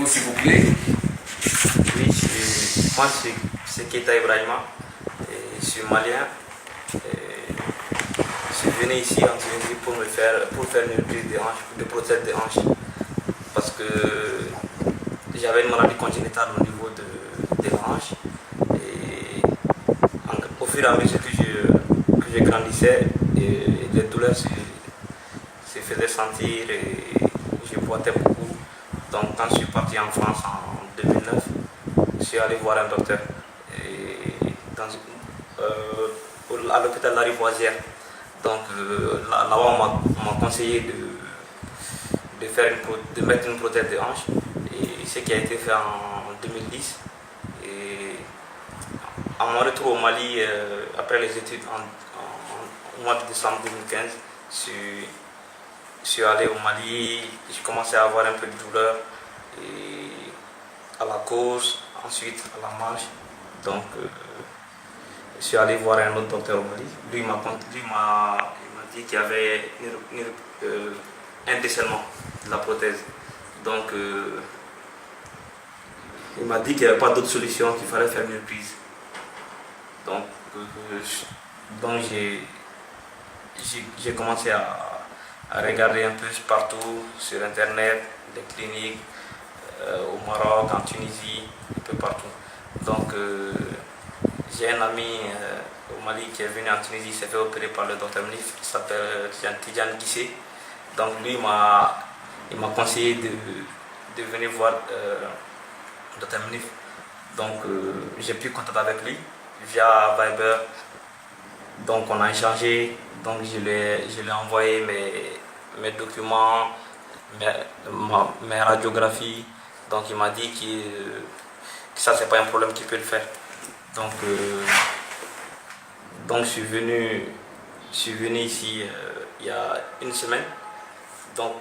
Présentez-vous s'il vous plaît. Oui, moi c'est Keita Ibrahima, et je suis malien. Et je suis venu ici en Tunisie pour faire une prise de hanche, de prothèse de hanche, parce que j'avais une maladie congénitale au niveau des hanches. Et au fur et à mesure que je grandissais, et les douleurs se faisaient sentir et je boitais beaucoup. Donc quand je suis parti en France en 2009, je suis allé voir un docteur et à l'hôpital Lariboisière. Donc là-bas, on m'a conseillé de mettre une prothèse de hanche, et ce qui a été fait en 2010. Et à mon retour au Mali, après les études au mois de décembre 2015, je suis allé au Mali, j'ai commencé à avoir un peu de douleur et à la course, ensuite à la marche. Donc je suis allé voir un autre docteur au Mali. Lui il m'a dit qu'il y avait un décellement de la prothèse. Donc il m'a dit qu'il n'y avait pas d'autre solution, qu'il fallait faire une prise. Donc, j'ai commencé à regarder un peu partout sur internet, les cliniques, au Maroc, en Tunisie, un peu partout. Donc j'ai un ami au Mali qui est venu en Tunisie, il s'est fait opérer par le docteur Mnif, qui s'appelle Tidjane Guissé. Donc lui il m'a conseillé de venir voir le docteur Mnif. Donc j'ai pris contact avec lui via Viber. Donc on a échangé, donc je lui ai envoyé mes documents, mes radiographies. Donc il m'a dit que ça c'est pas un problème qu'il peut le faire. Donc je suis venu ici il y a une semaine. Donc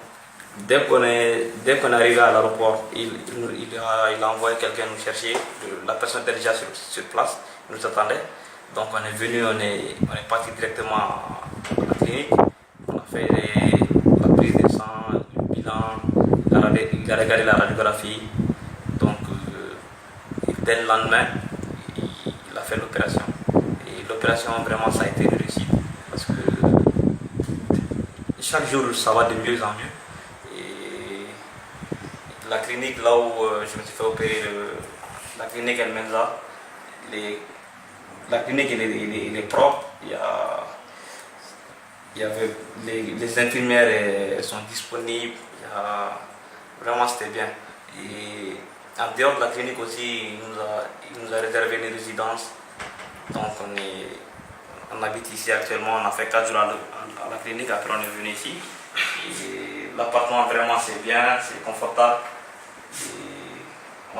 dès qu'on est arrivé à l'aéroport, il a envoyé quelqu'un nous chercher. La personne était déjà sur place, il nous attendait. Donc on est venu, on est parti directement à la clinique. On a fait la prise de sang, le bilan, il a regardé la radiographie. Donc dès le lendemain, il a fait l'opération. Et l'opération, vraiment, ça a été une réussite. Parce que chaque jour, ça va de mieux en mieux. Et la clinique, là où je me suis fait opérer, la clinique elle-même là, la clinique elle est propre. Il y avait les infirmières, elles sont disponibles. Vraiment, c'était bien. Et en dehors de la clinique aussi, il nous a réservé une résidence. Donc on habite ici actuellement. On a fait 4 jours à la clinique, après on est venu ici. Et l'appartement, vraiment, c'est bien, c'est confortable. Et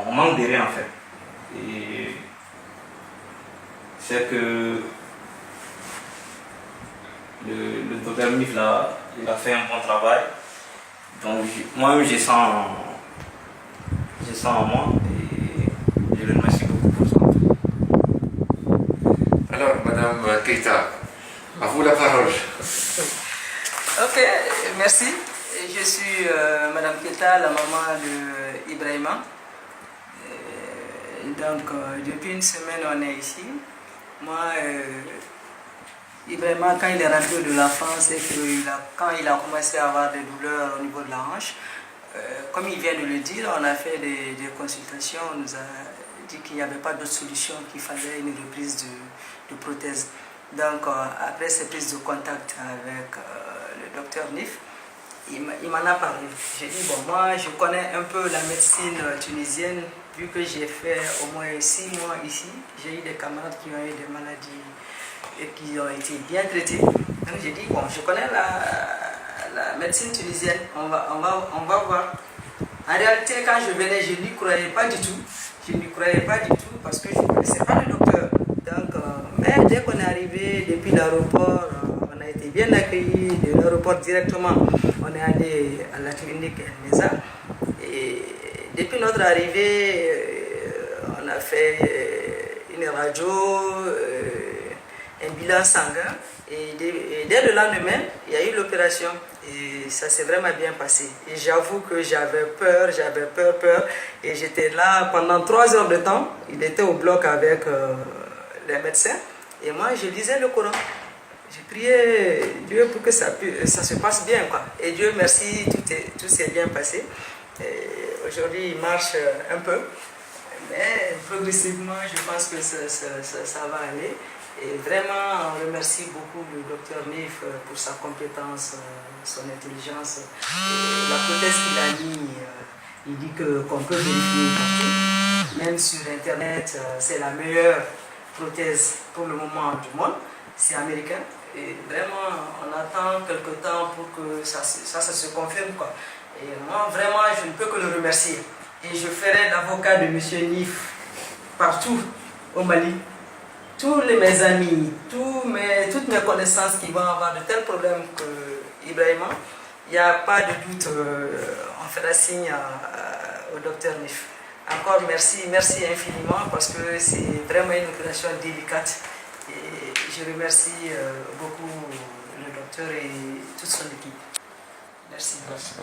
on manque de rien en fait. Et c'est que le docteur Mif il a fait un bon travail. Donc moi-même je sens en moi, et je le remercie beaucoup pour ça. Alors, Madame Keita, à vous la parole. Ok, merci. Je suis Madame Keita, la maman de Ibrahima. Donc, depuis une semaine, on est ici. Moi, Ibrahima, quand il est rentré de la France et quand il a commencé à avoir des douleurs au niveau de la hanche, comme il vient de le dire, on a fait des consultations, on nous a dit qu'il n'y avait pas d'autre solution, qu'il fallait une reprise de prothèse. Donc, après cette prise de contact avec le docteur Nif, il m'en a parlé. J'ai dit, bon, moi, je connais un peu la médecine tunisienne, vu que j'ai fait au moins 6 mois ici. J'ai eu des camarades qui ont eu des maladies et qui ont été bien traités. Donc, j'ai dit, bon, je connais la médecine tunisienne, on va voir. En réalité, quand je venais, je n'y croyais pas du tout. Je n'y croyais pas du tout parce que je ne connaissais pas le docteur. Donc, mais dès qu'on est arrivé depuis l'aéroport, on a été bien accueillis de l'aéroport directement. On est allé à la clinique Mesa. Et depuis notre arrivée, on a fait une radio, un bilan sanguin. Et dès le lendemain, il y a eu l'opération. Et ça s'est vraiment bien passé. Et j'avoue que j'avais peur. Et j'étais là pendant 3 heures de temps. Il était au bloc avec les médecins. Et moi, je lisais le Coran. J'ai prié Dieu pour que ça se passe bien, quoi. Et Dieu merci, tout s'est bien passé. Aujourd'hui, il marche un peu. Mais progressivement, je pense que ça va aller. Et vraiment, on remercie beaucoup le docteur Nif pour sa compétence, son intelligence. Et la prothèse qu'il a mis, il dit qu'on peut vérifier partout. Même sur Internet, c'est la meilleure prothèse pour le moment du monde. C'est américain. Et vraiment, on attend quelque temps pour que ça se confirme, quoi. Et moi, vraiment, je ne peux que le remercier. Et je ferai l'avocat de M. Nif partout au Mali. Tous mes amis, toutes mes connaissances qui vont avoir de tels problèmes que Ibrahima, il n'y a pas de doute, on fera signe au docteur Nif. Encore merci infiniment parce que c'est vraiment une opération délicate. Et je remercie beaucoup le docteur et toute son équipe. Merci. Merci.